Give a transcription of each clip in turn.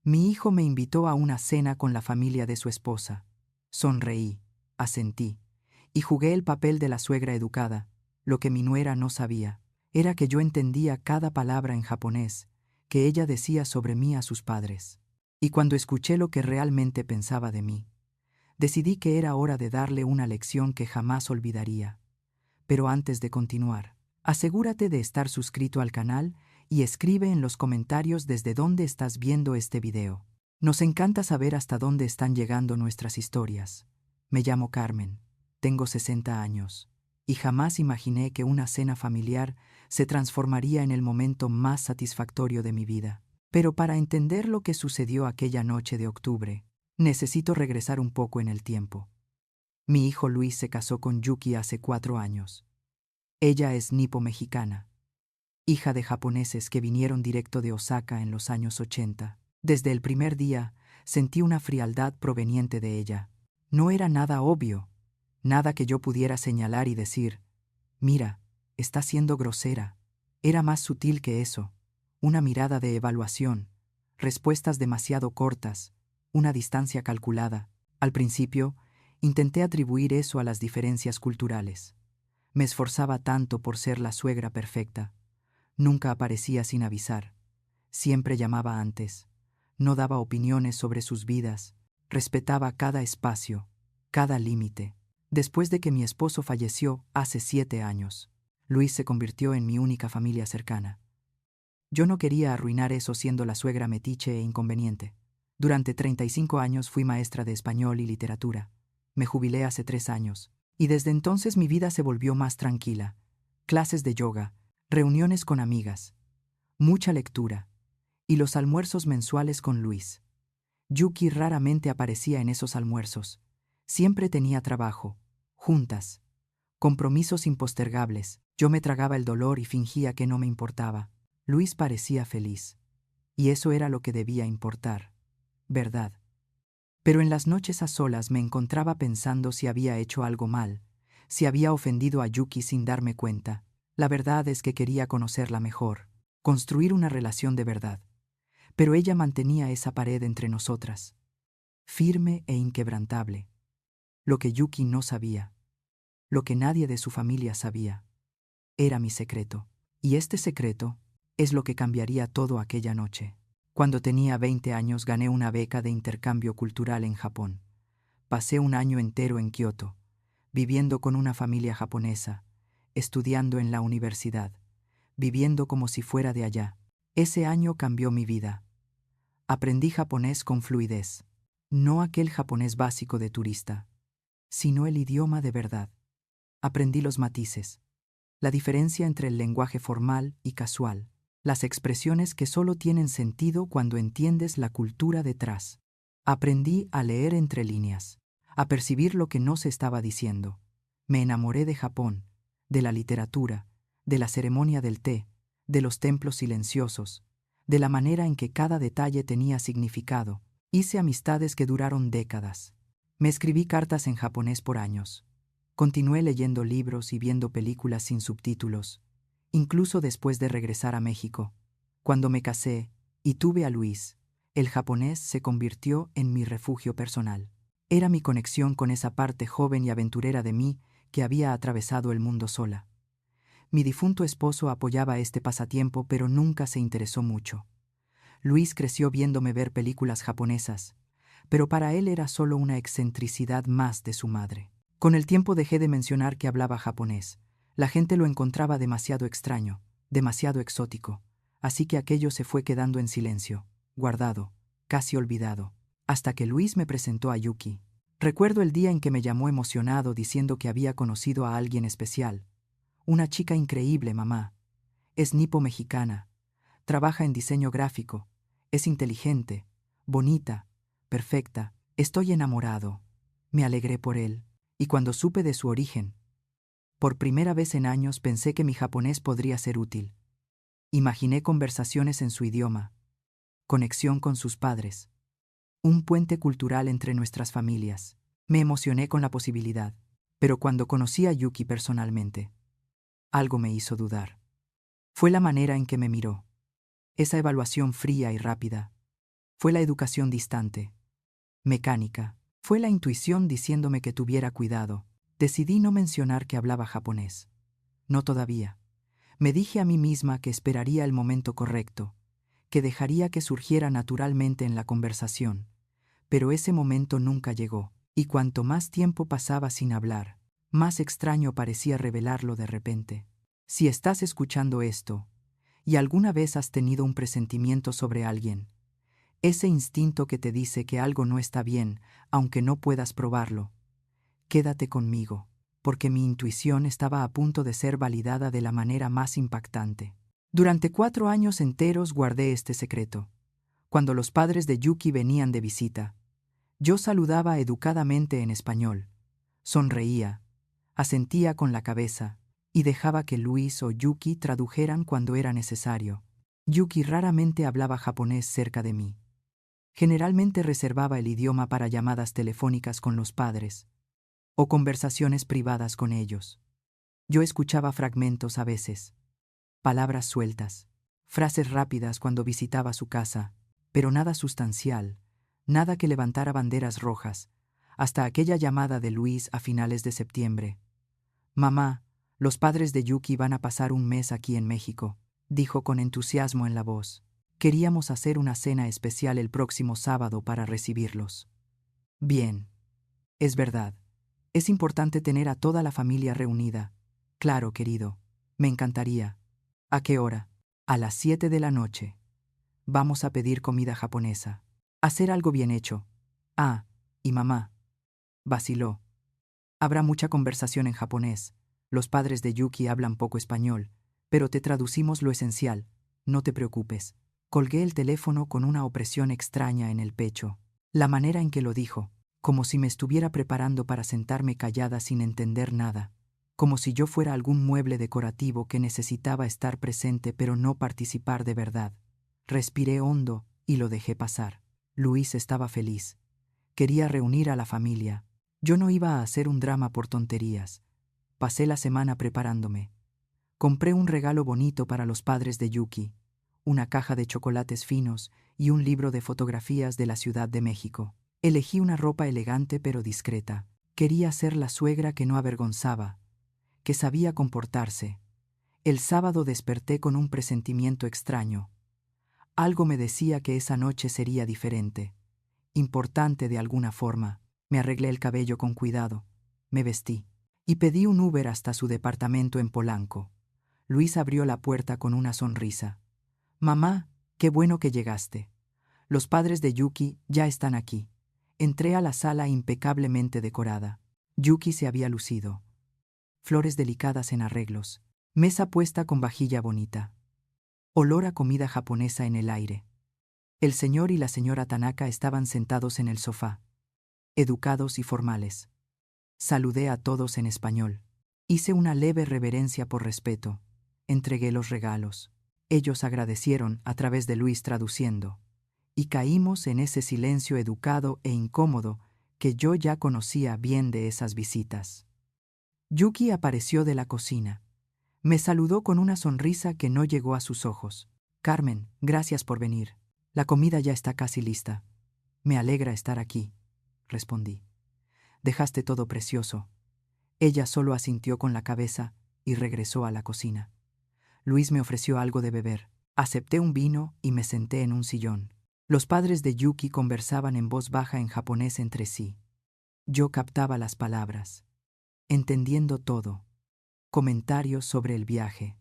Mi hijo me invitó a una cena con la familia de su esposa. Sonreí, asentí, y jugué el papel de la suegra educada. Lo que mi nuera no sabía era que yo entendía cada palabra en japonés que ella decía sobre mí a sus padres. Y cuando escuché lo que realmente pensaba de mí, decidí que era hora de darle una lección que jamás olvidaría. Pero antes de continuar, asegúrate de estar suscrito al canal y escribe en los comentarios desde dónde estás viendo este video. Nos encanta saber hasta dónde están llegando nuestras historias. Me llamo Carmen, tengo 60 años, y jamás imaginé que una cena familiar se transformaría en el momento más satisfactorio de mi vida. Pero para entender lo que sucedió aquella noche de octubre, necesito regresar un poco en el tiempo. Mi hijo Luis se casó con Yuki hace 4 años. Ella es nipo-mexicana, hija de japoneses que vinieron directo de Osaka en los años 80. Desde el primer día sentí una frialdad proveniente de ella. No era nada obvio, nada que yo pudiera señalar y decir, mira, está siendo grosera. Era más sutil que eso, una mirada de evaluación, respuestas demasiado cortas, una distancia calculada. Al principio, intenté atribuir eso a las diferencias culturales. Me esforzaba tanto por ser la suegra perfecta. Nunca aparecía sin avisar. Siempre llamaba antes. No daba opiniones sobre sus vidas. Respetaba cada espacio, cada límite. Después de que mi esposo falleció hace 7 años, Luis se convirtió en mi única familia cercana. Yo no quería arruinar eso siendo la suegra metiche e inconveniente. Durante 35 años fui maestra de español y literatura. Me jubilé hace 3 años. Y desde entonces mi vida se volvió más tranquila. Clases de yoga, reuniones con amigas, mucha lectura, y los almuerzos mensuales con Luis. Yuki raramente aparecía en esos almuerzos. Siempre tenía trabajo, juntas, compromisos impostergables. Yo me tragaba el dolor y fingía que no me importaba. Luis parecía feliz. Y eso era lo que debía importar, ¿verdad? Pero en las noches a solas me encontraba pensando si había hecho algo mal, si había ofendido a Yuki sin darme cuenta. La verdad es que quería conocerla mejor, construir una relación de verdad. Pero ella mantenía esa pared entre nosotras, firme e inquebrantable. Lo que Yuki no sabía, lo que nadie de su familia sabía, era mi secreto. Y este secreto es lo que cambiaría todo aquella noche. Cuando tenía 20 años gané una beca de intercambio cultural en Japón. Pasé un año entero en Kioto, viviendo con una familia japonesa, estudiando en la universidad, viviendo como si fuera de allá. Ese año cambió mi vida. Aprendí japonés con fluidez, no aquel japonés básico de turista, sino el idioma de verdad. Aprendí los matices, la diferencia entre el lenguaje formal y casual, las expresiones que solo tienen sentido cuando entiendes la cultura detrás. Aprendí a leer entre líneas, a percibir lo que no se estaba diciendo. Me enamoré de Japón, de la literatura, de la ceremonia del té, de los templos silenciosos, de la manera en que cada detalle tenía significado. Hice amistades que duraron décadas. Me escribí cartas en japonés por años. Continué leyendo libros y viendo películas sin subtítulos, incluso después de regresar a México. Cuando me casé y tuve a Luis, el japonés se convirtió en mi refugio personal. Era mi conexión con esa parte joven y aventurera de mí que había atravesado el mundo sola. Mi difunto esposo apoyaba este pasatiempo, pero nunca se interesó mucho. Luis creció viéndome ver películas japonesas, pero para él era solo una excentricidad más de su madre. Con el tiempo dejé de mencionar que hablaba japonés. La gente lo encontraba demasiado extraño, demasiado exótico, así que aquello se fue quedando en silencio, guardado, casi olvidado, hasta que Luis me presentó a Yuki. Recuerdo el día en que me llamó emocionado diciendo que había conocido a alguien especial. Una chica increíble, mamá. Es nipo-mexicana. Trabaja en diseño gráfico. Es inteligente, bonita, perfecta. Estoy enamorado. Me alegré por él. Y cuando supe de su origen, por primera vez en años pensé que mi japonés podría ser útil. Imaginé conversaciones en su idioma, conexión con sus padres, un puente cultural entre nuestras familias. Me emocioné con la posibilidad, pero cuando conocí a Yuki personalmente, algo me hizo dudar. Fue la manera en que me miró, esa evaluación fría y rápida. Fue la educación distante, mecánica. Fue la intuición diciéndome que tuviera cuidado. Decidí no mencionar que hablaba japonés. No todavía. Me dije a mí misma que esperaría el momento correcto, que dejaría que surgiera naturalmente en la conversación. Pero ese momento nunca llegó, y cuanto más tiempo pasaba sin hablar, más extraño parecía revelarlo de repente. Si estás escuchando esto, y alguna vez has tenido un presentimiento sobre alguien, ese instinto que te dice que algo no está bien, aunque no puedas probarlo, quédate conmigo, porque mi intuición estaba a punto de ser validada de la manera más impactante. Durante 4 años enteros guardé este secreto. Cuando los padres de Yuki venían de visita, yo saludaba educadamente en español, sonreía, asentía con la cabeza y dejaba que Luis o Yuki tradujeran cuando era necesario. Yuki raramente hablaba japonés cerca de mí. Generalmente reservaba el idioma para llamadas telefónicas con los padres o conversaciones privadas con ellos. Yo escuchaba fragmentos a veces, palabras sueltas, frases rápidas cuando visitaba su casa, pero nada sustancial, nada que levantara banderas rojas, hasta aquella llamada de Luis a finales de septiembre. «Mamá, los padres de Yuki van a pasar un mes aquí en México», dijo con entusiasmo en la voz. «Queríamos hacer una cena especial el próximo sábado para recibirlos». Bien. Es verdad. Es importante tener a toda la familia reunida. Claro, querido. Me encantaría. ¿A qué hora? A las 7 de la noche. Vamos a pedir comida japonesa. Hacer algo bien hecho. Ah, y mamá. Vaciló. Habrá mucha conversación en japonés. Los padres de Yuki hablan poco español, pero te traducimos lo esencial. No te preocupes. Colgué el teléfono con una opresión extraña en el pecho. La manera en que lo dijo, como si me estuviera preparando para sentarme callada sin entender nada, como si yo fuera algún mueble decorativo que necesitaba estar presente pero no participar de verdad. Respiré hondo y lo dejé pasar. Luis estaba feliz. Quería reunir a la familia. Yo no iba a hacer un drama por tonterías. Pasé la semana preparándome. Compré un regalo bonito para los padres de Yuki, una caja de chocolates finos y un libro de fotografías de la Ciudad de México. Elegí una ropa elegante pero discreta. Quería ser la suegra que no avergonzaba, que sabía comportarse. El sábado desperté con un presentimiento extraño. Algo me decía que esa noche sería diferente, importante de alguna forma. Me arreglé el cabello con cuidado, me vestí y pedí un Uber hasta su departamento en Polanco. Luis abrió la puerta con una sonrisa. «Mamá, qué bueno que llegaste. Los padres de Yuki ya están aquí». Entré a la sala impecablemente decorada. Yuki se había lucido. Flores delicadas en arreglos. Mesa puesta con vajilla bonita. Olor a comida japonesa en el aire. El señor y la señora Tanaka estaban sentados en el sofá, educados y formales. Saludé a todos en español. Hice una leve reverencia por respeto. Entregué los regalos. Ellos agradecieron a través de Luis traduciendo. Y caímos en ese silencio educado e incómodo que yo ya conocía bien de esas visitas. Yuki apareció de la cocina. Me saludó con una sonrisa que no llegó a sus ojos. «Carmen, gracias por venir. La comida ya está casi lista». «Me alegra estar aquí», respondí. «Dejaste todo precioso». Ella solo asintió con la cabeza y regresó a la cocina. Luis me ofreció algo de beber. Acepté un vino y me senté en un sillón. Los padres de Yuki conversaban en voz baja en japonés entre sí. Yo captaba las palabras, entendiendo todo. Comentarios sobre el viaje,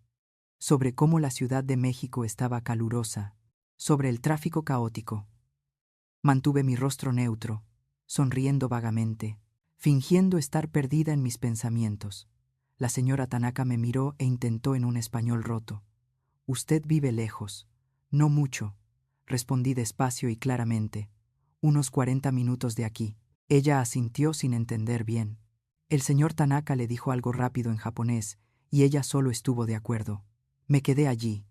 sobre cómo la Ciudad de México estaba calurosa, sobre el tráfico caótico. Mantuve mi rostro neutro, sonriendo vagamente, fingiendo estar perdida en mis pensamientos. La señora Tanaka me miró e intentó en un español roto. «Usted vive lejos». «No mucho», respondí despacio y claramente. «Unos 40 minutos de aquí». Ella asintió sin entender bien. El señor Tanaka le dijo algo rápido en japonés y ella solo estuvo de acuerdo. Me quedé allí,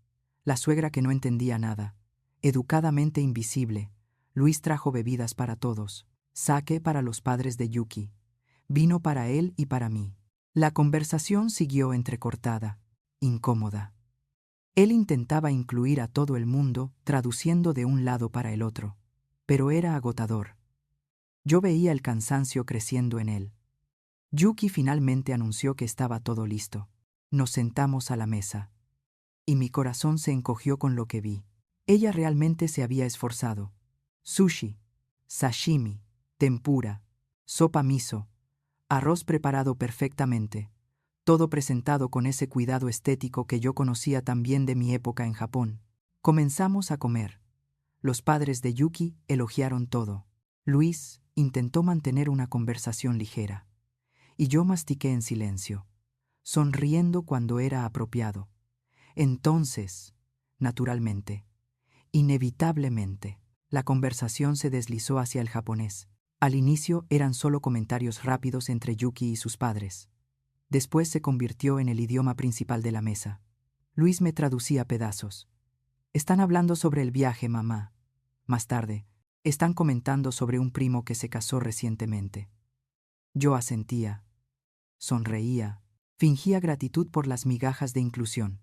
la suegra que no entendía nada, educadamente invisible. Luis trajo bebidas para todos, sake para los padres de Yuki, vino para él y para mí. La conversación siguió entrecortada, incómoda. Él intentaba incluir a todo el mundo, traduciendo de un lado para el otro. pero era agotador. Yo veía el cansancio creciendo en él. Yuki finalmente anunció que estaba todo listo. Nos sentamos a la mesa. Y mi corazón se encogió con lo que vi. Ella realmente se había esforzado. Sushi, sashimi, tempura, sopa miso, arroz preparado perfectamente, todo presentado con ese cuidado estético que yo conocía tan bien de mi época en Japón. Comenzamos a comer. Los padres de Yuki elogiaron todo. Luis intentó mantener una conversación ligera. Y yo mastiqué en silencio, sonriendo cuando era apropiado. Entonces, naturalmente, inevitablemente, la conversación se deslizó hacia el japonés. Al inicio eran solo comentarios rápidos entre Yuki y sus padres. Después se convirtió en el idioma principal de la mesa. Luis me traducía pedazos. Están hablando sobre el viaje, mamá. Más tarde, están comentando sobre un primo que se casó recientemente. Yo asentía, sonreía, fingía gratitud por las migajas de inclusión.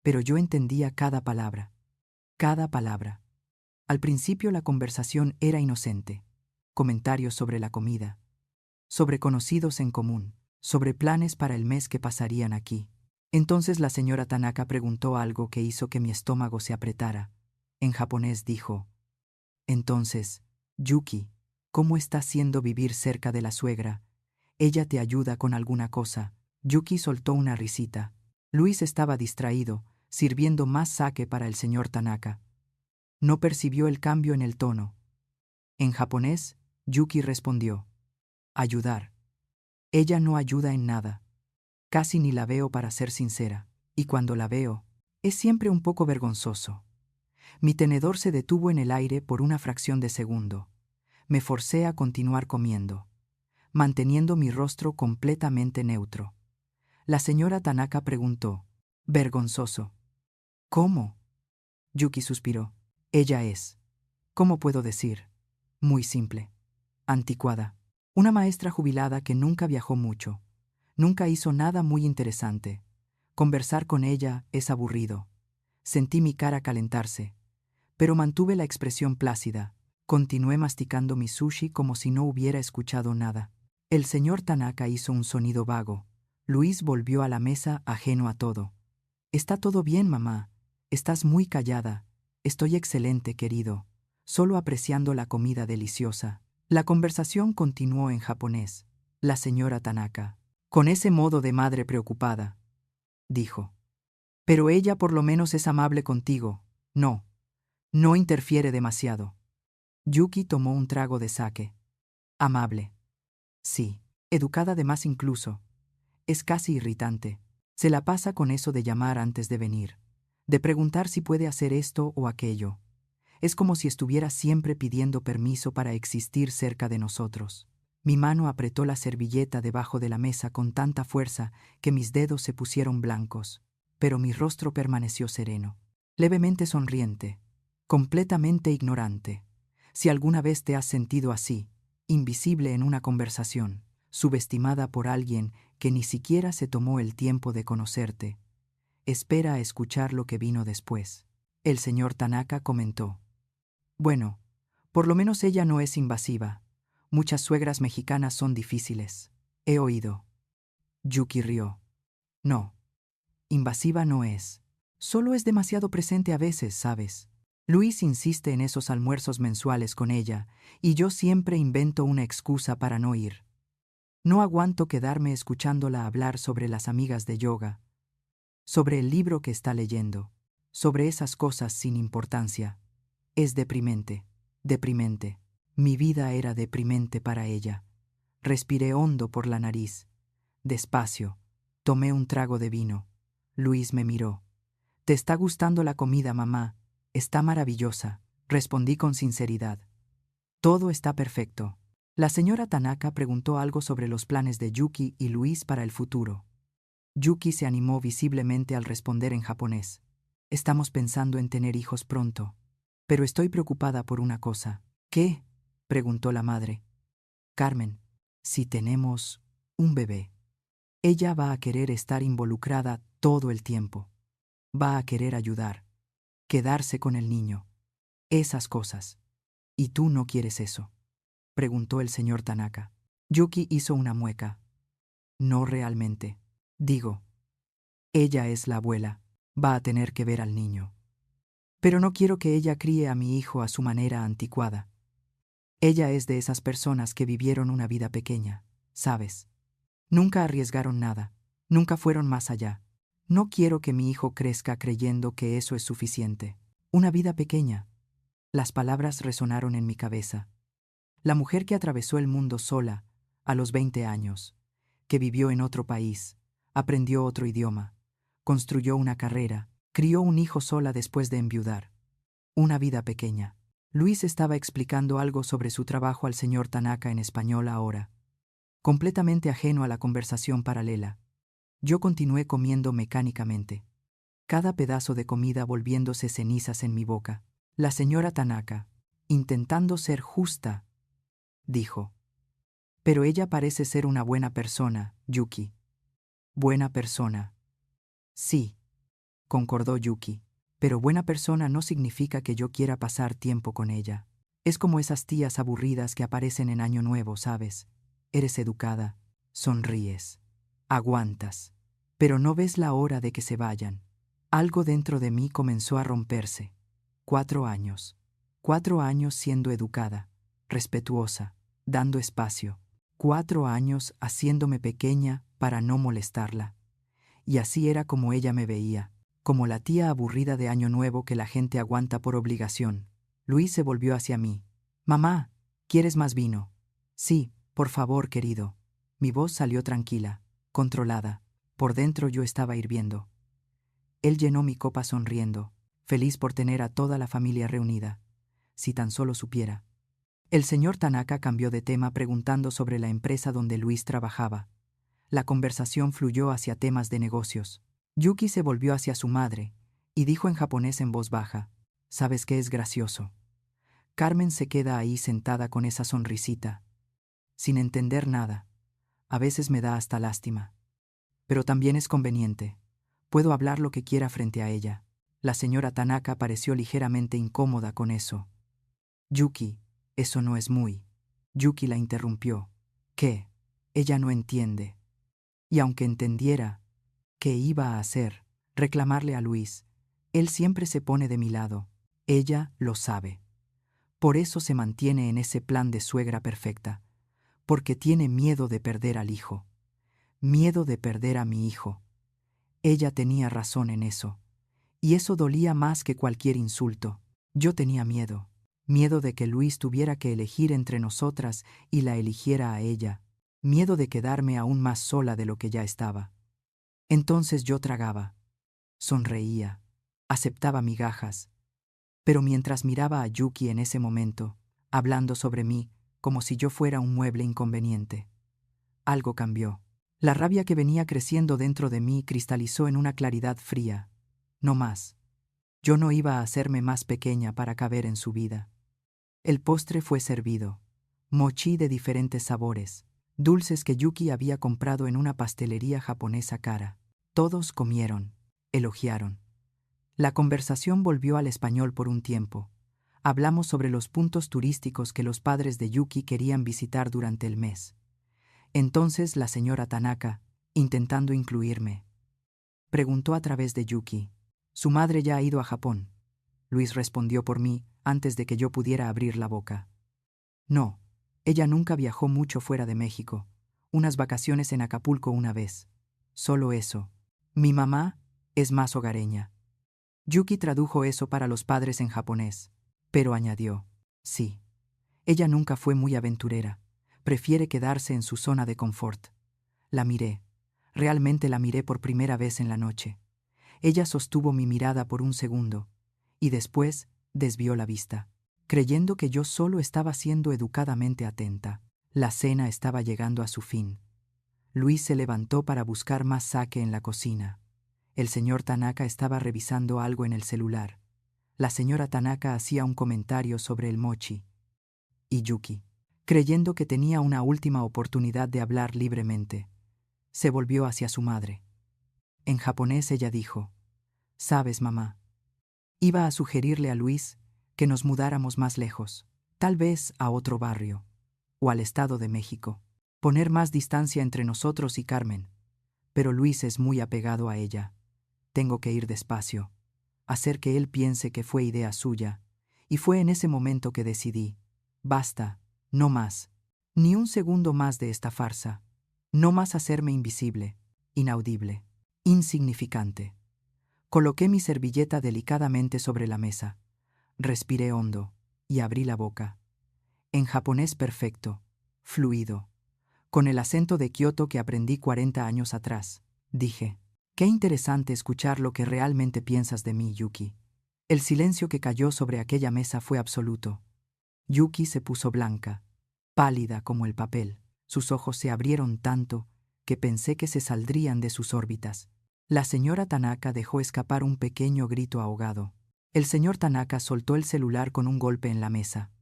Pero yo entendía cada palabra. Cada palabra. Al principio la conversación era inocente. Comentarios sobre la comida, sobre conocidos en común, sobre planes para el mes que pasarían aquí. Entonces la señora Tanaka preguntó algo que hizo que mi estómago se apretara. En japonés dijo: entonces, Yuki, ¿cómo está siendo vivir cerca de la suegra? ¿Ella te ayuda con alguna cosa? Yuki soltó una risita. Luis estaba distraído, sirviendo más sake para el señor Tanaka. No percibió el cambio en el tono. En japonés, Yuki respondió: ayudar. Ella no ayuda en nada. Casi ni la veo, para ser sincera. Y cuando la veo, es siempre un poco vergonzoso. Mi tenedor se detuvo en el aire por una fracción de segundo. Me forcé a continuar comiendo, manteniendo mi rostro completamente neutro. La señora Tanaka preguntó: vergonzoso. ¿Cómo? Yuki suspiró. Ella es, ¿cómo puedo decir? Muy simple. Anticuada. Una maestra jubilada que nunca viajó mucho. Nunca hizo nada muy interesante. Conversar con ella es aburrido. Sentí mi cara calentarse, pero mantuve la expresión plácida. Continué masticando mi sushi como si no hubiera escuchado nada. El señor Tanaka hizo un sonido vago. Luis volvió a la mesa ajeno a todo. Está todo bien, mamá. Estás muy callada. Estoy excelente, querido. Solo apreciando la comida deliciosa. La conversación continuó en japonés. La señora Tanaka, con ese modo de madre preocupada, dijo: pero ella por lo menos es amable contigo. No interfiere demasiado. Yuki tomó un trago de sake. Amable. Sí. Educada de más incluso. Es casi irritante. Se la pasa con eso de llamar antes de venir, de preguntar si puede hacer esto o aquello. Es como si estuviera siempre pidiendo permiso para existir cerca de nosotros. Mi mano apretó la servilleta debajo de la mesa con tanta fuerza que mis dedos se pusieron blancos, pero mi rostro permaneció sereno, levemente sonriente, completamente ignorante. Si alguna vez te has sentido así, invisible en una conversación, subestimada por alguien que ni siquiera se tomó el tiempo de conocerte, espera a escuchar lo que vino después. El señor Tanaka comentó: bueno, por lo menos ella no es invasiva. Muchas suegras mexicanas son difíciles. He oído. Yuki rió. No, invasiva no es. Solo es demasiado presente a veces, ¿sabes? Luis insiste en esos almuerzos mensuales con ella, y yo siempre invento una excusa para no ir. No aguanto quedarme escuchándola hablar sobre las amigas de yoga, sobre el libro que está leyendo, sobre esas cosas sin importancia. Es deprimente, deprimente. Mi vida era deprimente para ella. Respiré hondo por la nariz. Despacio, tomé un trago de vino. Luis me miró. ¿Te está gustando la comida, mamá? Está maravillosa, respondí con sinceridad. Todo está perfecto. La señora Tanaka preguntó algo sobre los planes de Yuki y Luis para el futuro. Yuki se animó visiblemente al responder en japonés. Estamos pensando en tener hijos pronto. Pero estoy preocupada por una cosa. ¿Qué? Preguntó la madre. Carmen, si tenemos un bebé, ella va a querer estar involucrada todo el tiempo. Va a querer ayudar, quedarse con el niño. Esas cosas. ¿Y tú no quieres eso?, preguntó el señor Tanaka. Yuki hizo una mueca. No realmente. Digo, ella es la abuela, va a tener que ver al niño. Pero no quiero que ella críe a mi hijo a su manera anticuada. Ella es de esas personas que vivieron una vida pequeña, ¿sabes? Nunca arriesgaron nada, nunca fueron más allá. No quiero que mi hijo crezca creyendo que eso es suficiente. Una vida pequeña. Las palabras resonaron en mi cabeza. La mujer que atravesó el mundo sola, a los 20 años, que vivió en otro país, aprendió otro idioma, construyó una carrera, crió un hijo sola después de enviudar. Una vida pequeña. Luis estaba explicando algo sobre su trabajo al señor Tanaka en español ahora, completamente ajeno a la conversación paralela. Yo continué comiendo mecánicamente, cada pedazo de comida volviéndose cenizas en mi boca. La señora Tanaka, intentando ser justa, dijo: pero ella parece ser una buena persona, Yuki. Buena persona. Sí, concordó Yuki, pero buena persona no significa que yo quiera pasar tiempo con ella. Es como esas tías aburridas que aparecen en Año Nuevo, ¿sabes? Eres educada, sonríes, aguantas, pero no ves la hora de que se vayan. Algo dentro de mí comenzó a romperse. 4 años. 4 años siendo educada, respetuosa, dando espacio. 4 años haciéndome pequeña para no molestarla. Y así era como ella me veía, como la tía aburrida de Año Nuevo que la gente aguanta por obligación. Luis se volvió hacia mí. Mamá, ¿quieres más vino? Sí, por favor, querido. Mi voz salió tranquila, controlada. Por dentro yo estaba hirviendo. Él llenó mi copa sonriendo, feliz por tener a toda la familia reunida. Si tan solo supiera. El señor Tanaka cambió de tema preguntando sobre la empresa donde Luis trabajaba. La conversación fluyó hacia temas de negocios. Yuki se volvió hacia su madre y dijo en japonés en voz baja: ¿sabes qué es gracioso? Carmen se queda ahí sentada con esa sonrisita, sin entender nada. A veces me da hasta lástima. Pero también es conveniente. Puedo hablar lo que quiera frente a ella. La señora Tanaka pareció ligeramente incómoda con eso. Yuki, eso no es muy. Yuki la interrumpió. ¿Qué? Ella no entiende. Y aunque entendiera, ¿qué iba a hacer? Reclamarle a Luis. Él siempre se pone de mi lado. Ella lo sabe. Por eso se mantiene en ese plan de suegra perfecta. Porque tiene miedo de perder al hijo. Miedo de perder a mi hijo. Ella tenía razón en eso. Y eso dolía más que cualquier insulto. Yo tenía miedo. Miedo de que Luis tuviera que elegir entre nosotras y la eligiera a ella. Miedo de quedarme aún más sola de lo que ya estaba. Entonces yo tragaba. Sonreía. Aceptaba migajas. Pero mientras miraba a Yuki en ese momento, hablando sobre mí, como si yo fuera un mueble inconveniente, algo cambió. La rabia que venía creciendo dentro de mí cristalizó en una claridad fría. No más. Yo no iba a hacerme más pequeña para caber en su vida. El postre fue servido. Mochi de diferentes sabores, dulces que Yuki había comprado en una pastelería japonesa cara. Todos comieron, elogiaron. La conversación volvió al español por un tiempo. Hablamos sobre los puntos turísticos que los padres de Yuki querían visitar durante el mes. Entonces la señora Tanaka, intentando incluirme, preguntó a través de Yuki: «¿Su madre ya ha ido a Japón?». Luis respondió por mí antes de que yo pudiera abrir la boca. No, ella nunca viajó mucho fuera de México. Unas vacaciones en Acapulco una vez. Solo eso. Mi mamá es más hogareña. Yuki tradujo eso para los padres en japonés, pero añadió: sí. Ella nunca fue muy aventurera. Prefiere quedarse en su zona de confort. La miré. Realmente la miré por primera vez en la noche. Ella sostuvo mi mirada por un segundo, y después desvió la vista, creyendo que yo solo estaba siendo educadamente atenta. La cena estaba llegando a su fin. Luis se levantó para buscar más sake en la cocina. El señor Tanaka estaba revisando algo en el celular. La señora Tanaka hacía un comentario sobre el mochi. Y Yuki, creyendo que tenía una última oportunidad de hablar libremente, se volvió hacia su madre. En japonés ella dijo: «Sabes, mamá, iba a sugerirle a Luis que nos mudáramos más lejos. Tal vez a otro barrio, o al Estado de México. Poner más distancia entre nosotros y Carmen. Pero Luis es muy apegado a ella. Tengo que ir despacio. Hacer que él piense que fue idea suya. Y fue en ese momento que decidí. Basta, no más. Ni un segundo más de esta farsa. No más hacerme invisible, inaudible, insignificante. Coloqué mi servilleta delicadamente sobre la mesa. Respiré hondo y abrí la boca. En japonés perfecto, fluido, con el acento de Kioto que aprendí 40 años atrás, dije: «Qué interesante escuchar lo que realmente piensas de mí, Yuki». El silencio que cayó sobre aquella mesa fue absoluto. Yuki se puso blanca, pálida como el papel. Sus ojos se abrieron tanto que pensé que se saldrían de sus órbitas. La señora Tanaka dejó escapar un pequeño grito ahogado. El señor Tanaka soltó el celular con un golpe en la mesa.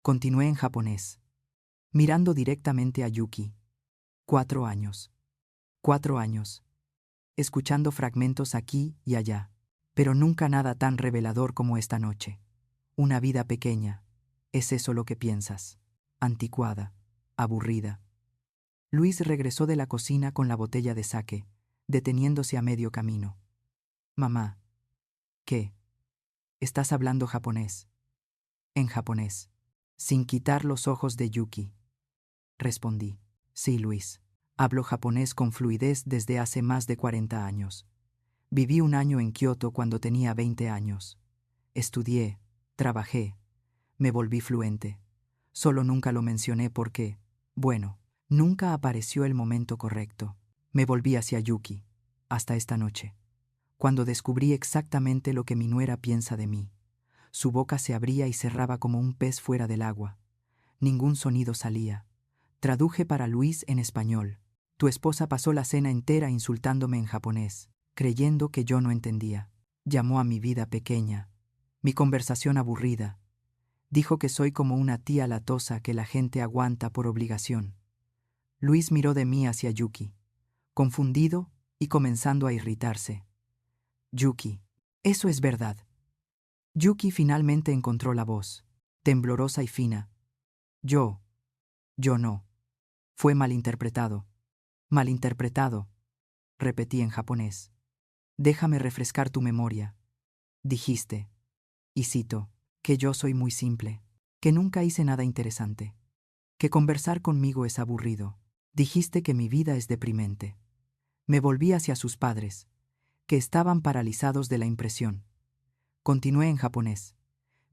Continué en japonés, mirando directamente a Yuki. 4 años. 4 años. Escuchando fragmentos aquí y allá. Pero nunca nada tan revelador como esta noche. Una vida pequeña. ¿Es eso lo que piensas? Anticuada. Aburrida. Luis regresó de la cocina con la botella de sake, deteniéndose a medio camino. Mamá. ¿Qué? ¿Estás hablando japonés? En japonés. Sin quitar los ojos de Yuki. Respondí. Sí, Luis. Hablo japonés con fluidez desde hace más de 40 años. Viví un año en Kioto cuando tenía 20 años. Estudié, trabajé, me volví fluente. Solo nunca lo mencioné porque, bueno, nunca apareció el momento correcto. Me volví hacia Yuki, hasta esta noche, cuando descubrí exactamente lo que mi nuera piensa de mí. Su boca se abría y cerraba como un pez fuera del agua. Ningún sonido salía. Traduje para Luis en español. Tu esposa pasó la cena entera insultándome en japonés, creyendo que yo no entendía. Llamó a mi vida pequeña, mi conversación aburrida. Dijo que soy como una tía latosa que la gente aguanta por obligación. Luis miró de mí hacia Yuki, confundido y comenzando a irritarse. Yuki, eso es verdad. Yuki finalmente encontró la voz, temblorosa y fina. Yo no. Fue malinterpretado. Malinterpretado, repetí en japonés. Déjame refrescar tu memoria. Dijiste, y cito, que yo soy muy simple, que nunca hice nada interesante, que conversar conmigo es aburrido. Dijiste que mi vida es deprimente. Me volví hacia sus padres, que estaban paralizados de la impresión. Continué en japonés.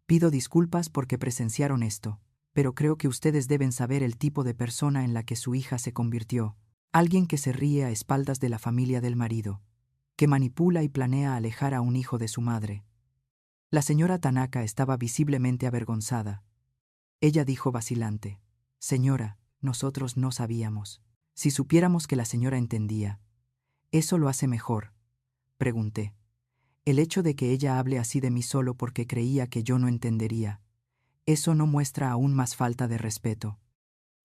Pido disculpas porque presenciaron esto, pero creo que ustedes deben saber el tipo de persona en la que su hija se convirtió. Alguien que se ríe a espaldas de la familia del marido, que manipula y planea alejar a un hijo de su madre. La señora Tanaka estaba visiblemente avergonzada. Ella dijo vacilante: «Señora, nosotros no sabíamos. Si supiéramos que la señora entendía». «¿Eso lo hace mejor?», pregunté. «El hecho de que ella hable así de mí solo porque creía que yo no entendería. Eso no muestra aún más falta de respeto».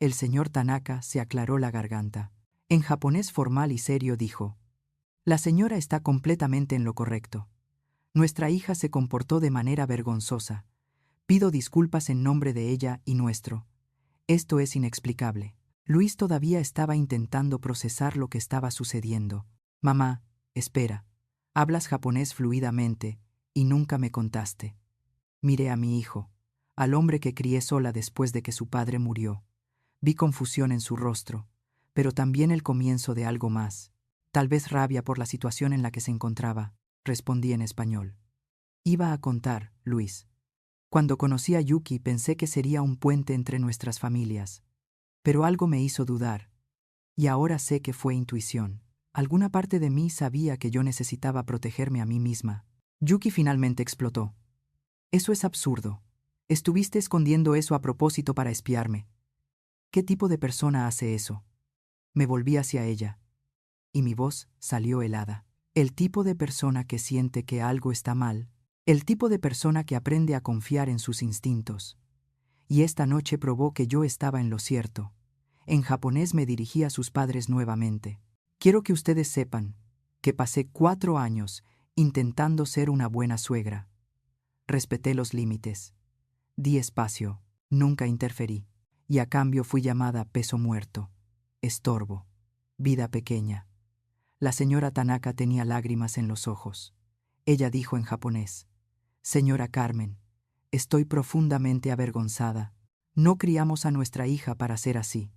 El señor Tanaka se aclaró la garganta. En japonés formal y serio dijo: «La señora está completamente en lo correcto. Nuestra hija se comportó de manera vergonzosa. Pido disculpas en nombre de ella y nuestro. Esto es inexplicable». Luis todavía estaba intentando procesar lo que estaba sucediendo. «Mamá, espera. Hablas japonés fluidamente y nunca me contaste». Miré a mi hijo, al hombre que crié sola después de que su padre murió. Vi confusión en su rostro, pero también el comienzo de algo más. Tal vez rabia por la situación en la que se encontraba. Respondí en español. Iba a contar, Luis. Cuando conocí a Yuki pensé que sería un puente entre nuestras familias. Pero algo me hizo dudar. Y ahora sé que fue intuición. Alguna parte de mí sabía que yo necesitaba protegerme a mí misma. Yuki finalmente explotó. «Eso es absurdo. Estuviste escondiendo eso a propósito para espiarme. ¿Qué tipo de persona hace eso?». Me volví hacia ella, y mi voz salió helada. El tipo de persona que siente que algo está mal. El tipo de persona que aprende a confiar en sus instintos. Y esta noche probó que yo estaba en lo cierto. En japonés me dirigí a sus padres nuevamente. «Quiero que ustedes sepan que pasé 4 años intentando ser una buena suegra. Respeté los límites. Di espacio. Nunca interferí. Y a cambio fui llamada peso muerto, estorbo, vida pequeña. La señora Tanaka tenía lágrimas en los ojos. Ella dijo en japonés: Señora Carmen, estoy profundamente avergonzada. No criamos a nuestra hija para ser así.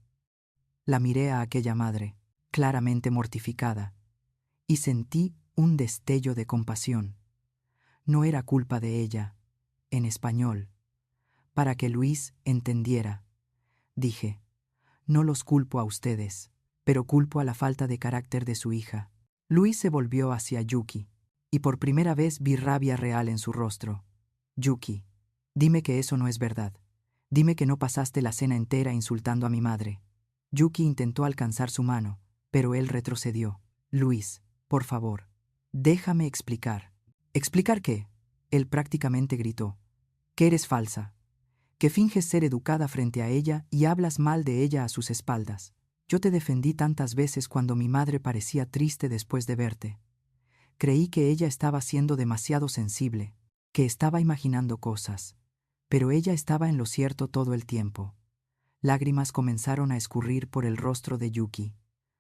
La miré a aquella madre, claramente mortificada, y sentí un destello de compasión. No era culpa de ella, en español. Para que Luis entendiera, dije: no los culpo a ustedes, pero culpo a la falta de carácter de su hija. Luis se volvió hacia Yuki, y por primera vez vi rabia real en su rostro. Yuki, dime que eso no es verdad. Dime que no pasaste la cena entera insultando a mi madre. Yuki intentó alcanzar su mano, pero él retrocedió. Luis, por favor, déjame explicar. ¿Explicar qué? Él prácticamente gritó. Que eres falsa. Que finges ser educada frente a ella y hablas mal de ella a sus espaldas. Yo te defendí tantas veces cuando mi madre parecía triste después de verte. Creí que ella estaba siendo demasiado sensible, que estaba imaginando cosas, pero ella estaba en lo cierto todo el tiempo. Lágrimas comenzaron a escurrir por el rostro de Yuki.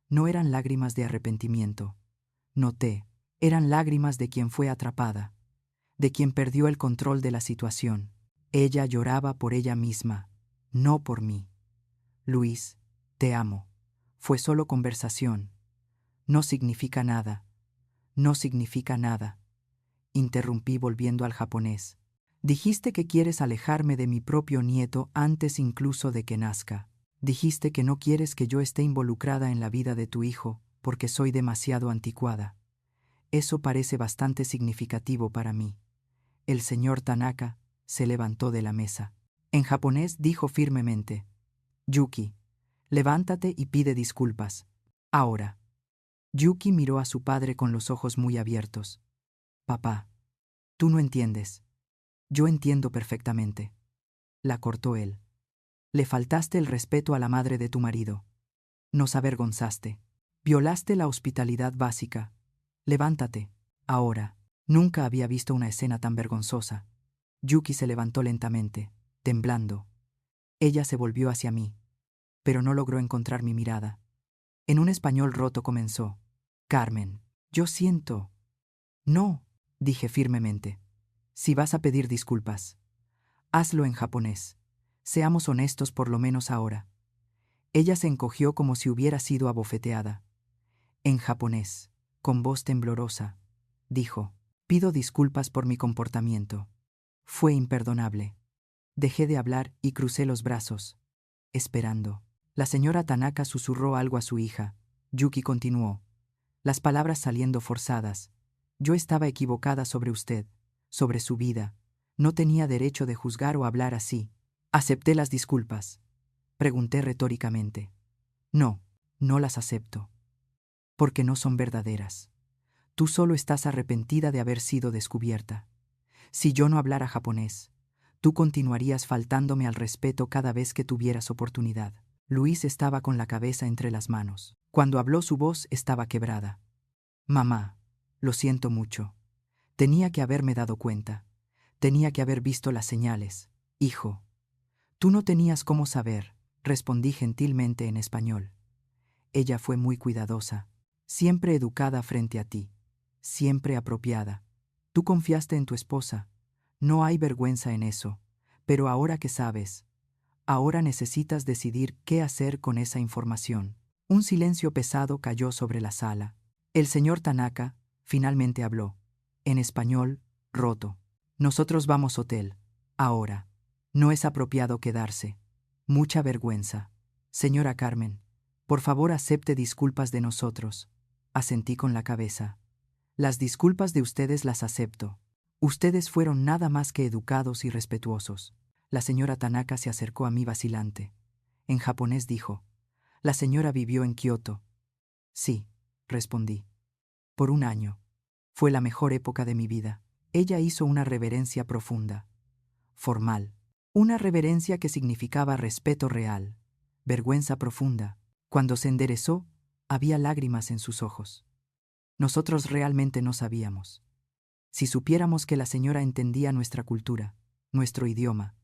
No eran lágrimas de arrepentimiento. Noté, eran lágrimas de quien fue atrapada, de quien perdió el control de la situación. Ella lloraba por ella misma, no por mí. Luis, te amo. Fue solo conversación. No significa nada. No significa nada. Interrumpí volviendo al japonés. Dijiste que quieres alejarme de mi propio nieto antes incluso de que nazca. Dijiste que no quieres que yo esté involucrada en la vida de tu hijo porque soy demasiado anticuada. Eso parece bastante significativo para mí. El señor Tanaka se levantó de la mesa. En japonés dijo firmemente: Yuki, levántate y pide disculpas. Ahora. Yuki miró a su padre con los ojos muy abiertos. Papá, tú no entiendes. Yo entiendo perfectamente. La cortó él. Le faltaste el respeto a la madre de tu marido. Nos avergonzaste. Violaste la hospitalidad básica. Levántate. Ahora. Nunca había visto una escena tan vergonzosa. Yuki se levantó lentamente, temblando. Ella se volvió hacia mí, pero no logró encontrar mi mirada. En un español roto comenzó: Carmen, yo siento. No, dije firmemente. Si vas a pedir disculpas, hazlo en japonés. Seamos honestos por lo menos ahora. Ella se encogió como si hubiera sido abofeteada. En japonés, con voz temblorosa, dijo: pido disculpas por mi comportamiento. Fue imperdonable. Dejé de hablar y crucé los brazos, esperando. La señora Tanaka susurró algo a su hija. Yuki continuó, las palabras saliendo forzadas. Yo estaba equivocada sobre usted, sobre su vida. No tenía derecho de juzgar o hablar así. ¿Acepté las disculpas? Pregunté retóricamente. No, no las acepto. Porque no son verdaderas. Tú solo estás arrepentida de haber sido descubierta. Si yo no hablara japonés, tú continuarías faltándome al respeto cada vez que tuvieras oportunidad. Luis estaba con la cabeza entre las manos. Cuando habló su voz estaba quebrada. Mamá, lo siento mucho. Tenía que haberme dado cuenta. Tenía que haber visto las señales. Hijo. Tú no tenías cómo saber, respondí gentilmente en español. Ella fue muy cuidadosa, siempre educada frente a ti, siempre apropiada. Tú confiaste en tu esposa. No hay vergüenza en eso, pero ahora que sabes, ahora necesitas decidir qué hacer con esa información. Un silencio pesado cayó sobre la sala. El señor Tanaka finalmente habló, en español, roto. Nosotros vamos hotel. Ahora. No es apropiado quedarse. Mucha vergüenza. Señora Carmen, por favor acepte disculpas de nosotros. Asentí con la cabeza. Las disculpas de ustedes las acepto. Ustedes fueron nada más que educados y respetuosos. La señora Tanaka se acercó a mí vacilante. En japonés dijo: la señora vivió en Kioto. Sí, respondí. Por un año. Fue la mejor época de mi vida. Ella hizo una reverencia profunda, formal. Una reverencia que significaba respeto real, vergüenza profunda. Cuando se enderezó, había lágrimas en sus ojos. Nosotros realmente no sabíamos. Si supiéramos que la señora entendía nuestra cultura, nuestro idioma,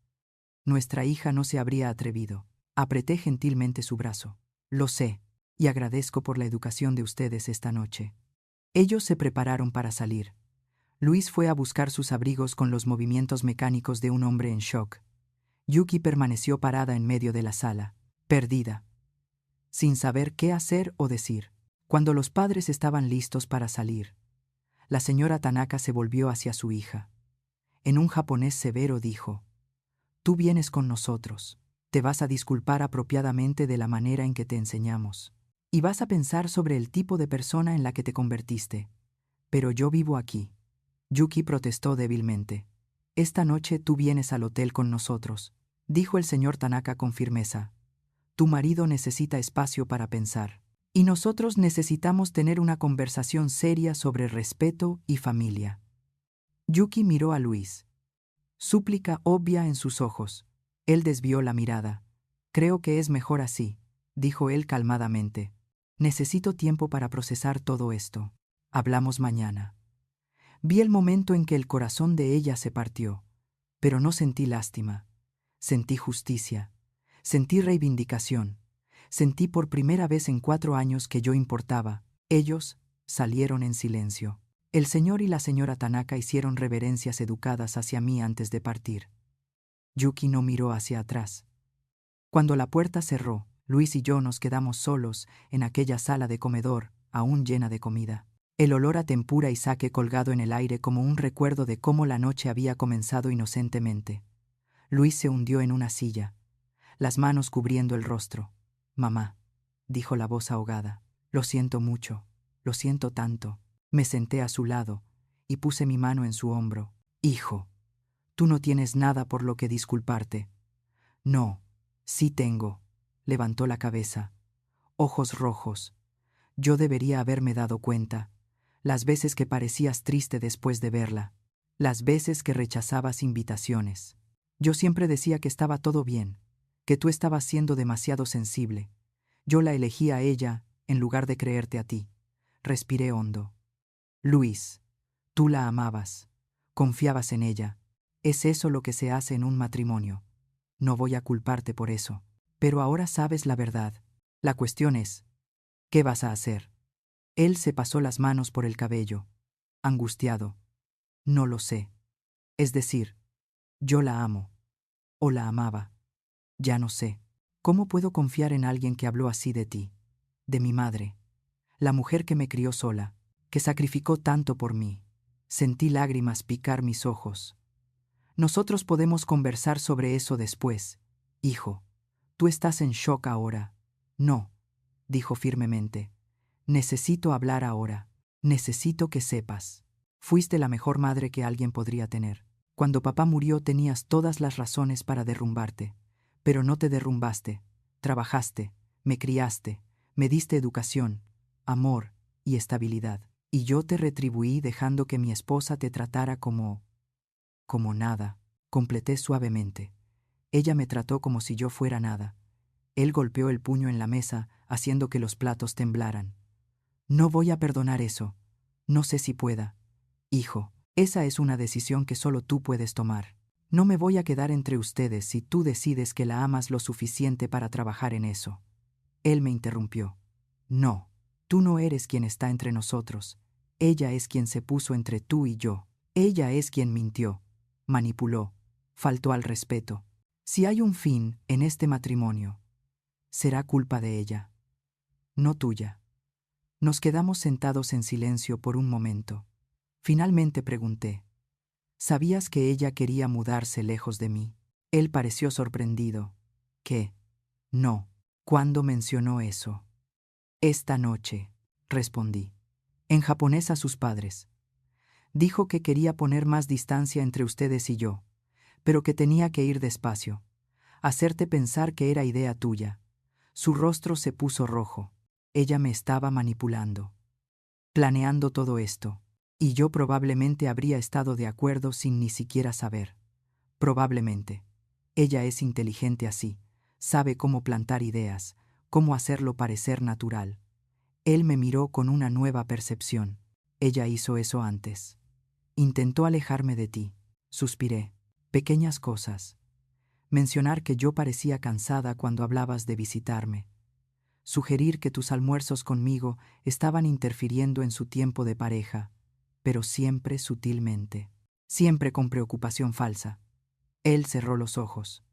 Nuestra hija no se habría atrevido. Apreté gentilmente su brazo. Lo sé, y agradezco por la educación de ustedes esta noche. Ellos se prepararon para salir. Luis fue a buscar sus abrigos con los movimientos mecánicos de un hombre en shock. Yuki permaneció parada en medio de la sala, perdida, sin saber qué hacer o decir. Cuando los padres estaban listos para salir, la señora Tanaka se volvió hacia su hija. En un japonés severo dijo: «Tú vienes con nosotros. Te vas a disculpar apropiadamente de la manera en que te enseñamos. Y vas a pensar sobre el tipo de persona en la que te convertiste. Pero yo vivo aquí». Yuki protestó débilmente. «Esta noche tú vienes al hotel con nosotros», dijo el señor Tanaka con firmeza. «Tu marido necesita espacio para pensar. Y nosotros necesitamos tener una conversación seria sobre respeto y familia». Yuki miró a Luis. Súplica obvia en sus ojos. Él desvió la mirada. «Creo que es mejor así», dijo él calmadamente. «Necesito tiempo para procesar todo esto. Hablamos mañana». Vi el momento en que el corazón de ella se partió, pero no sentí lástima. Sentí justicia. Sentí reivindicación. Sentí por primera vez en 4 años que yo importaba. Ellos salieron en silencio. El señor y la señora Tanaka hicieron reverencias educadas hacia mí antes de partir. Yuki no miró hacia atrás. Cuando la puerta cerró, Luis y yo nos quedamos solos en aquella sala de comedor, aún llena de comida. El olor a tempura y sake colgado en el aire como un recuerdo de cómo la noche había comenzado inocentemente. Luis se hundió en una silla, las manos cubriendo el rostro. «Mamá», dijo la voz ahogada, «lo siento mucho, lo siento tanto». Me senté a su lado y puse mi mano en su hombro. «Hijo, tú no tienes nada por lo que disculparte». «No, sí tengo», levantó la cabeza, ojos rojos. «Yo debería haberme dado cuenta. Las veces que parecías triste después de verla. Las veces que rechazabas invitaciones. Yo siempre decía que estaba todo bien, que tú estabas siendo demasiado sensible. Yo la elegí a ella en lugar de creerte a ti». Respiré hondo. «Luis, tú la amabas, confiabas en ella. Es eso lo que se hace en un matrimonio. No voy a culparte por eso. Pero ahora sabes la verdad. La cuestión es, ¿qué vas a hacer?». Él se pasó las manos por el cabello, angustiado. «No lo sé. Es decir, yo la amo. O la amaba. Ya no sé. ¿Cómo puedo confiar en alguien que habló así de ti? De mi madre. La mujer que me crió sola, que sacrificó tanto por mí». Sentí lágrimas picar mis ojos. «Nosotros podemos conversar sobre eso después, hijo. Tú estás en shock ahora». «No», dijo firmemente. «Necesito hablar ahora. Necesito que sepas. Fuiste la mejor madre que alguien podría tener. Cuando papá murió tenías todas las razones para derrumbarte, pero no te derrumbaste. Trabajaste, me criaste, me diste educación, amor y estabilidad. Y yo te retribuí dejando que mi esposa te tratara como nada», completé suavemente. «Ella me trató como si yo fuera nada». Él golpeó el puño en la mesa, haciendo que los platos temblaran. «No voy a perdonar eso. No sé si pueda. Hijo, esa es una decisión que solo tú puedes tomar. No me voy a quedar entre ustedes si tú decides que la amas lo suficiente para trabajar en eso». Él me interrumpió. «No, tú no eres quien está entre nosotros. Ella es quien se puso entre tú y yo. Ella es quien mintió, manipuló, faltó al respeto. Si hay un fin en este matrimonio, será culpa de ella, no tuya». Nos quedamos sentados en silencio por un momento. Finalmente pregunté: «¿Sabías que ella quería mudarse lejos de mí?». Él pareció sorprendido. «¿Qué? No. ¿Cuándo mencionó eso?». «Esta noche», respondí. En japonés a sus padres. «Dijo que quería poner más distancia entre ustedes y yo, pero que tenía que ir despacio. Hacerte pensar que era idea tuya». Su rostro se puso rojo. Ella me estaba manipulando, planeando todo esto, y yo probablemente habría estado de acuerdo sin ni siquiera saber. Probablemente. Ella es inteligente así, sabe cómo plantar ideas, cómo hacerlo parecer natural. Él me miró con una nueva percepción. «Ella hizo eso antes. Intentó alejarme de ti». Suspiré. «Pequeñas cosas. mencionar que yo parecía cansada cuando hablabas de visitarme, sugerir que tus almuerzos conmigo estaban interfiriendo en su tiempo de pareja, pero siempre sutilmente, siempre con preocupación falsa. Él cerró los ojos.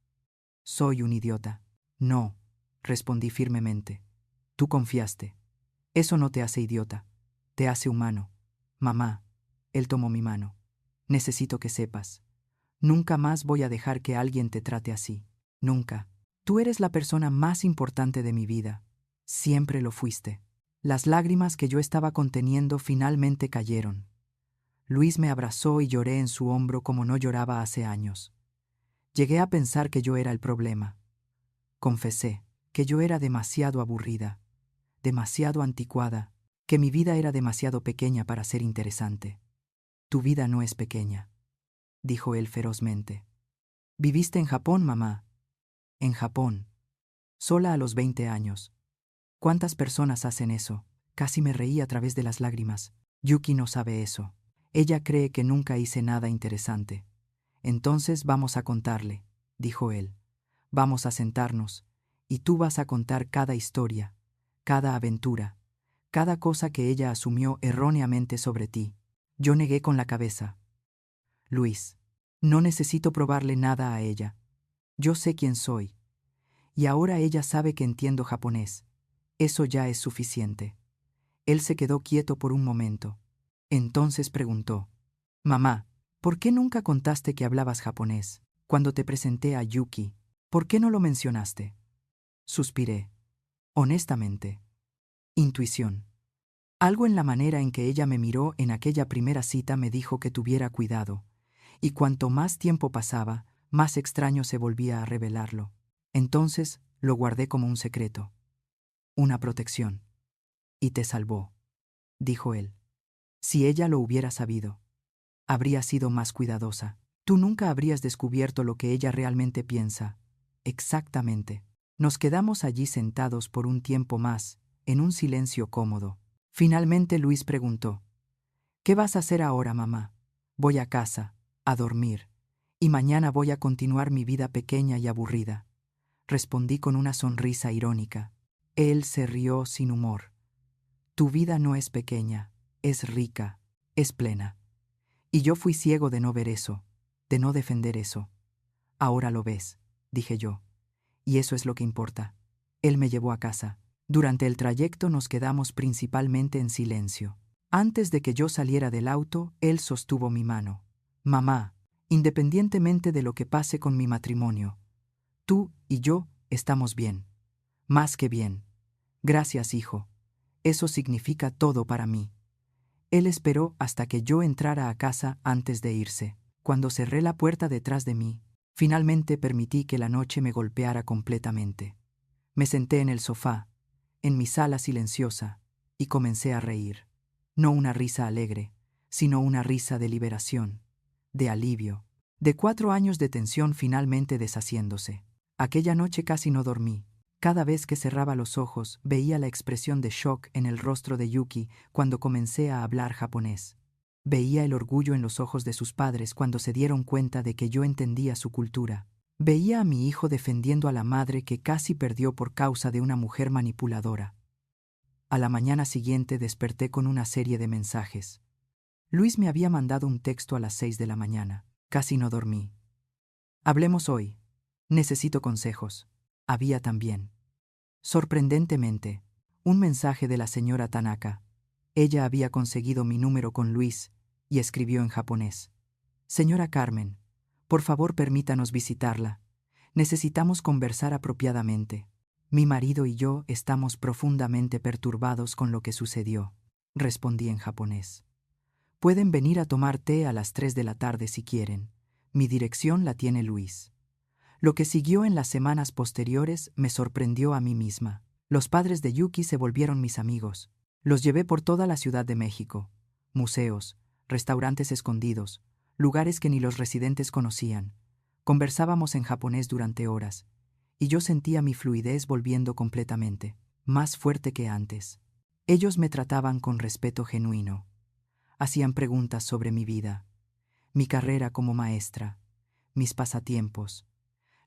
Soy un idiota. No, respondí firmemente. Tú confiaste. Eso no te hace idiota, te hace humano. Mamá, él tomó mi mano. Necesito que sepas. Nunca más voy a dejar que alguien te trate así. Nunca. Tú eres la persona más importante de mi vida. Siempre lo fuiste. Las lágrimas que yo estaba conteniendo finalmente cayeron. Luis me abrazó y lloré en su hombro como no lloraba hace años. Llegué a pensar que yo era el problema. Confesé que yo era demasiado aburrida, demasiado anticuada, que mi vida era demasiado pequeña para ser interesante. Tu vida no es pequeña, dijo él ferozmente. Viviste en Japón, mamá. En Japón. Sola a los 20 años. ¿Cuántas personas hacen eso? Casi me reí a través de las lágrimas. Yuki no sabe eso. Ella cree que nunca hice nada interesante. Entonces vamos a contarle, dijo él. Vamos a sentarnos, y tú vas a contar cada historia, cada aventura, cada cosa que ella asumió erróneamente sobre ti. Yo negué con la cabeza. Luis, no necesito probarle nada a ella. Yo sé quién soy. Y ahora ella sabe que entiendo japonés. Eso ya es suficiente. Él se quedó quieto por un momento. Entonces preguntó: Mamá, ¿por qué nunca contaste que hablabas japonés? Cuando te presenté a Yuki, ¿por qué no lo mencionaste? Suspiré. Honestamente. Intuición. Algo en la manera en que ella me miró en aquella primera cita me dijo que tuviera cuidado, y cuanto más tiempo pasaba, más extraño se volvía a revelarlo. Entonces lo guardé como un secreto. Una protección. Y te salvó, dijo él. Si ella lo hubiera sabido, habría sido más cuidadosa. Tú nunca habrías descubierto lo que ella realmente piensa. Exactamente. Nos quedamos allí sentados por un tiempo más, en un silencio cómodo. Finalmente Luis preguntó: ¿Qué vas a hacer ahora, mamá? Voy a casa, a dormir, y mañana voy a continuar mi vida pequeña y aburrida. Respondí con una sonrisa irónica. Él se rió sin humor. Tu vida no es pequeña, es rica, es plena. Y yo fui ciego de no ver eso, de no defender eso. Ahora lo ves, dije yo. Y eso es lo que importa. Él me llevó a casa. Durante el trayecto nos quedamos principalmente en silencio. Antes de que yo saliera del auto, él sostuvo mi mano. Mamá, independientemente de lo que pase con mi matrimonio, tú y yo estamos bien. Más que bien. Gracias, hijo. Eso significa todo para mí. Él esperó hasta que yo entrara a casa antes de irse. Cuando cerré la puerta detrás de mí, finalmente permití que la noche me golpeara completamente. Me senté en el sofá, en mi sala silenciosa, y comencé a reír. No una risa alegre, sino una risa de liberación, de alivio, de 4 años de tensión finalmente deshaciéndose. Aquella noche casi no dormí. Cada vez que cerraba los ojos, veía la expresión de shock en el rostro de Yuki cuando comencé a hablar japonés. Veía el orgullo en los ojos de sus padres cuando se dieron cuenta de que yo entendía su cultura. Veía a mi hijo defendiendo a la madre que casi perdió por causa de una mujer manipuladora. A la mañana siguiente desperté con una serie de mensajes. Luis me había mandado un texto a las 6 de la mañana. Casi no dormí. Hablemos hoy. Necesito consejos. Había también, sorprendentemente, un mensaje de la señora Tanaka. Ella había conseguido mi número con Luis y escribió en japonés. Señora Carmen, por favor permítanos visitarla. Necesitamos conversar apropiadamente. Mi marido y yo estamos profundamente perturbados con lo que sucedió. Respondí en japonés. Pueden venir a tomar té a las 3 de la tarde si quieren. Mi dirección la tiene Luis. Lo que siguió en las semanas posteriores me sorprendió a mí misma. Los padres de Yuki se volvieron mis amigos. Los llevé por toda la Ciudad de México. Museos, restaurantes escondidos, lugares que ni los residentes conocían. Conversábamos en japonés durante horas, y yo sentía mi fluidez volviendo completamente, más fuerte que antes. Ellos me trataban con respeto genuino. Hacían preguntas sobre mi vida, mi carrera como maestra, mis pasatiempos,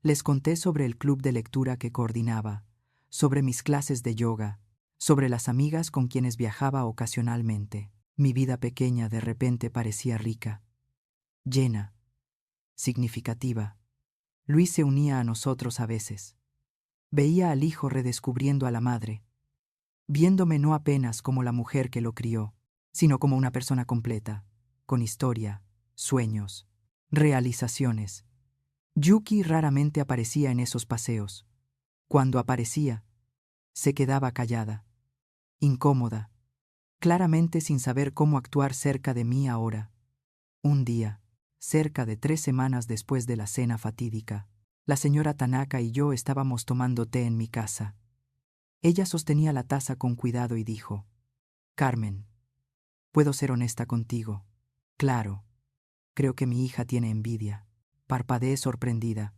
Les conté sobre el club de lectura que coordinaba, sobre mis clases de yoga, sobre las amigas con quienes viajaba ocasionalmente. Mi vida pequeña de repente parecía rica, llena, significativa. Luis se unía a nosotros a veces. Veía al hijo redescubriendo a la madre, viéndome no apenas como la mujer que lo crió, sino como una persona completa, con historia, sueños, realizaciones. Yuki raramente aparecía en esos paseos. Cuando aparecía, se quedaba callada, incómoda, claramente sin saber cómo actuar cerca de mí ahora. Un día, cerca de 3 semanas después de la cena fatídica, la señora Tanaka y yo estábamos tomando té en mi casa. Ella sostenía la taza con cuidado y dijo: «Carmen, ¿puedo ser honesta contigo?» «Claro, creo que mi hija tiene envidia». Parpadeé sorprendida.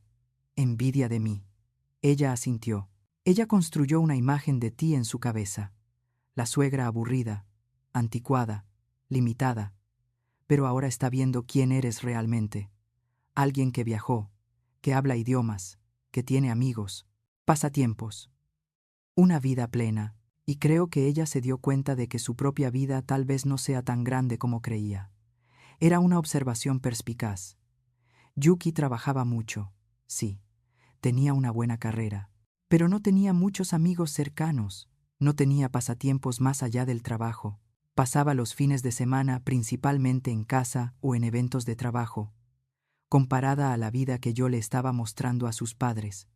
«¿Envidia de mí?» Ella asintió. Ella construyó una imagen de ti en su cabeza. La suegra aburrida, anticuada, limitada. Pero ahora está viendo quién eres realmente. Alguien que viajó, que habla idiomas, que tiene amigos, pasatiempos. Una vida plena, y creo que ella se dio cuenta de que su propia vida tal vez no sea tan grande como creía. Era una observación perspicaz. Yuki trabajaba mucho, sí, tenía una buena carrera, pero no tenía muchos amigos cercanos, no tenía pasatiempos más allá del trabajo. Pasaba los fines de semana principalmente en casa o en eventos de trabajo, comparada a la vida que yo le estaba mostrando a sus padres.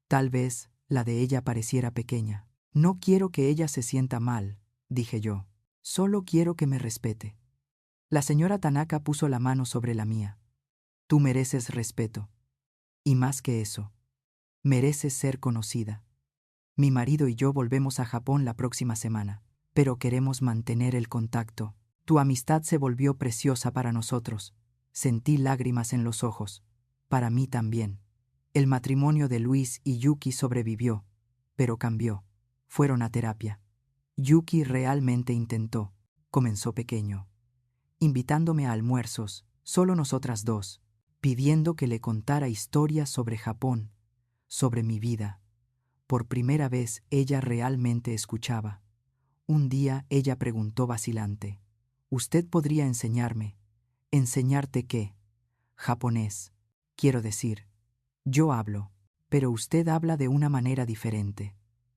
Tal vez la de ella pareciera pequeña. «No quiero que ella se sienta mal», dije yo. «Solo quiero que me respete». La señora Tanaka puso la mano sobre la mía. «Tú mereces respeto. Y más que eso, mereces ser conocida. Mi marido y yo volvemos a Japón la próxima semana, pero queremos mantener el contacto. Tu amistad se volvió preciosa para nosotros». Sentí lágrimas en los ojos. Para mí también. El matrimonio de Luis y Yuki sobrevivió, pero cambió. Fueron a terapia. Yuki realmente intentó. Comenzó pequeño, invitándome a almuerzos, solo nosotras dos, pidiendo que le contara historias sobre Japón, sobre mi vida. Por primera vez ella realmente escuchaba. Un día ella preguntó vacilante: «¿Usted podría enseñarme? ¿Enseñarte qué?» «Japonés. Quiero decir, yo hablo, pero usted habla de una manera diferente,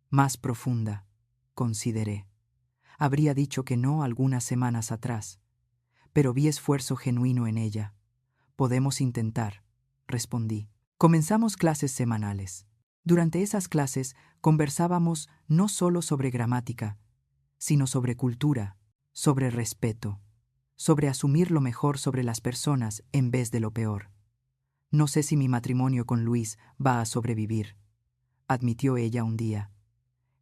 más profunda», consideré. Habría dicho que no algunas semanas atrás, pero vi esfuerzo genuino en ella. «Podemos intentar», respondí. Comenzamos clases semanales. Durante esas clases conversábamos no solo sobre gramática, sino sobre cultura, sobre respeto, sobre asumir lo mejor sobre las personas en vez de lo peor. «No sé si mi matrimonio con Luis va a sobrevivir», admitió ella un día.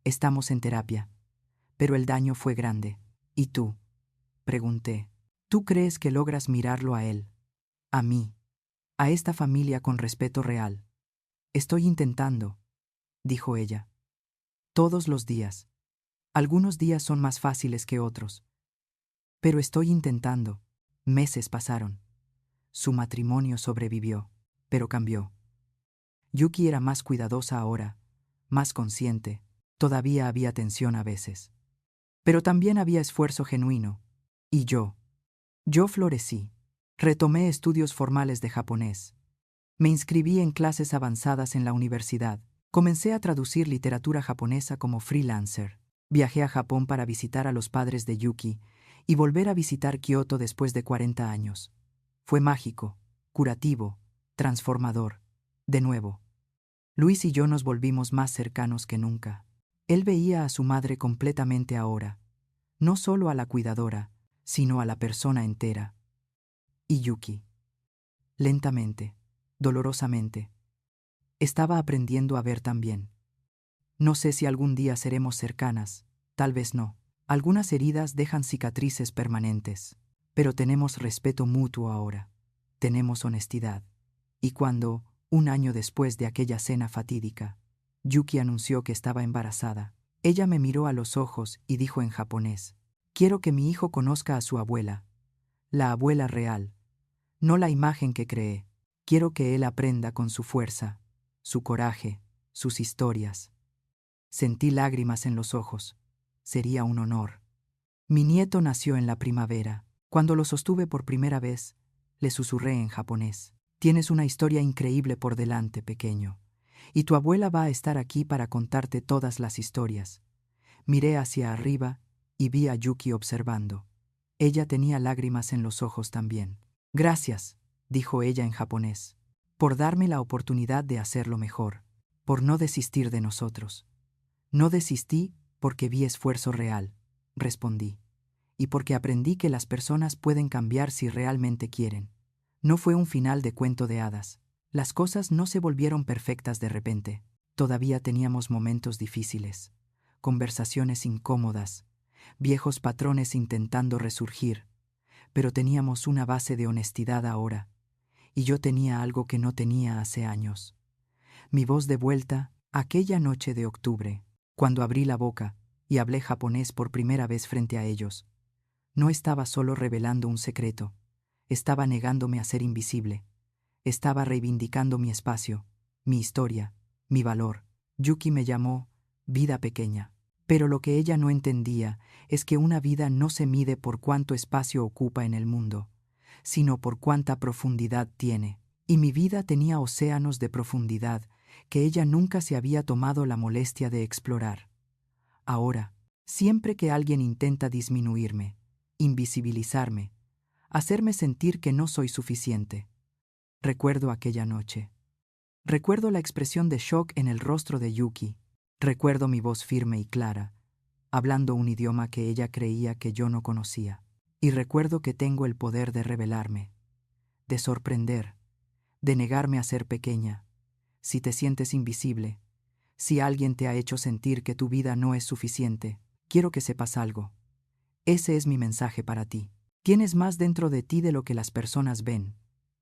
«Estamos en terapia, pero el daño fue grande». «¿Y tú?», pregunté. «¿Tú crees que logras mirarlo a él, a mí, a esta familia con respeto real?» «Estoy intentando», dijo ella. «Todos los días. Algunos días son más fáciles que otros. Pero estoy intentando». Meses pasaron. Su matrimonio sobrevivió, pero cambió. Yuki era más cuidadosa ahora, más consciente. Todavía había tensión a veces. Pero también había esfuerzo genuino. Y yo florecí. Retomé estudios formales de japonés. Me inscribí en clases avanzadas en la universidad. Comencé a traducir literatura japonesa como freelancer. Viajé a Japón para visitar a los padres de Yuki y volver a visitar Kioto después de 40 años. Fue mágico, curativo, transformador. De nuevo. Luis y yo nos volvimos más cercanos que nunca. Él veía a su madre completamente ahora, no solo a la cuidadora, sino a la persona entera. Y Yuki, lentamente, dolorosamente, estaba aprendiendo a ver también. No sé si algún día seremos cercanas, tal vez no. Algunas heridas dejan cicatrices permanentes, pero tenemos respeto mutuo ahora. Tenemos honestidad. Y cuando, un año después de aquella cena fatídica, Yuki anunció que estaba embarazada, ella me miró a los ojos y dijo en japonés: «Quiero que mi hijo conozca a su abuela, la abuela real, no la imagen que cree. Quiero que él aprenda con su fuerza, su coraje, sus historias. Sentí lágrimas en los ojos. Sería un honor. Mi nieto nació en la primavera. Cuando lo sostuve por primera vez, le susurré en japonés. Tienes una historia increíble por delante, pequeño. Y tu abuela va a estar aquí para contarte todas las historias. Miré hacia arriba y vi a Yuki observando. Ella tenía lágrimas en los ojos también. Gracias, dijo ella en japonés, por darme la oportunidad de hacerlo mejor, por no desistir de nosotros. No desistí porque vi esfuerzo real, respondí, y porque aprendí que las personas pueden cambiar si realmente quieren. No fue un final de cuento de hadas. Las cosas no se volvieron perfectas de repente. Todavía teníamos momentos difíciles, conversaciones incómodas, viejos patrones intentando resurgir, pero teníamos una base de honestidad ahora, y yo tenía algo que no tenía hace años. Mi voz de vuelta, aquella noche de octubre, cuando abrí la boca y hablé japonés por primera vez frente a ellos. No estaba solo revelando un secreto, estaba negándome a ser invisible, estaba reivindicando mi espacio, mi historia, mi valor. Yuki me llamó vida pequeña. Pero lo que ella no entendía es que una vida no se mide por cuánto espacio ocupa en el mundo, sino por cuánta profundidad tiene. Y mi vida tenía océanos de profundidad que ella nunca se había tomado la molestia de explorar. Ahora, siempre que alguien intenta disminuirme, invisibilizarme, hacerme sentir que no soy suficiente, recuerdo aquella noche. Recuerdo la expresión de shock en el rostro de Yuki. Recuerdo mi voz firme y clara, hablando un idioma que ella creía que yo no conocía. Y recuerdo que tengo el poder de revelarme, de sorprender, de negarme a ser pequeña. Si te sientes invisible, si alguien te ha hecho sentir que tu vida no es suficiente, quiero que sepas algo. Ese es mi mensaje para ti. Tienes más dentro de ti de lo que las personas ven.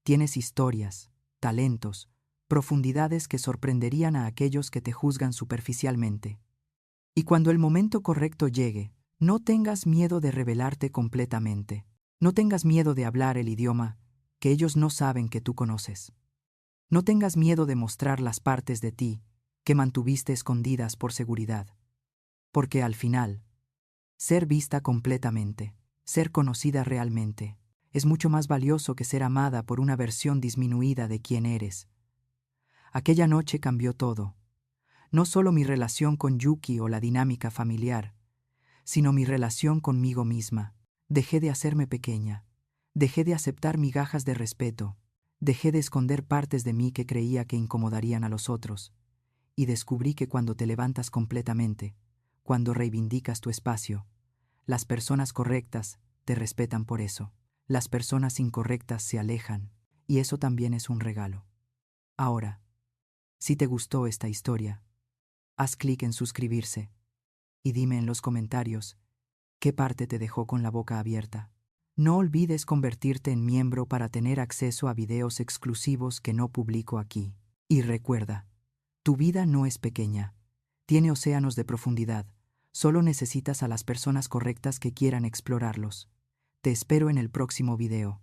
Tienes historias, talentos, profundidades que sorprenderían a aquellos que te juzgan superficialmente. Y cuando el momento correcto llegue, no tengas miedo de revelarte completamente. No tengas miedo de hablar el idioma que ellos no saben que tú conoces. No tengas miedo de mostrar las partes de ti que mantuviste escondidas por seguridad. Porque al final, ser vista completamente, ser conocida realmente, es mucho más valioso que ser amada por una versión disminuida de quién eres. Aquella noche cambió todo. No solo mi relación con Yuki o la dinámica familiar, sino mi relación conmigo misma. Dejé de hacerme pequeña. Dejé de aceptar migajas de respeto. Dejé de esconder partes de mí que creía que incomodarían a los otros. Y descubrí que cuando te levantas completamente, cuando reivindicas tu espacio, las personas correctas te respetan por eso. Las personas incorrectas se alejan, y eso también es un regalo. Ahora, si te gustó esta historia, haz clic en suscribirse y dime en los comentarios qué parte te dejó con la boca abierta. No olvides convertirte en miembro para tener acceso a videos exclusivos que no publico aquí. Y recuerda, tu vida no es pequeña, tiene océanos de profundidad, solo necesitas a las personas correctas que quieran explorarlos. Te espero en el próximo video.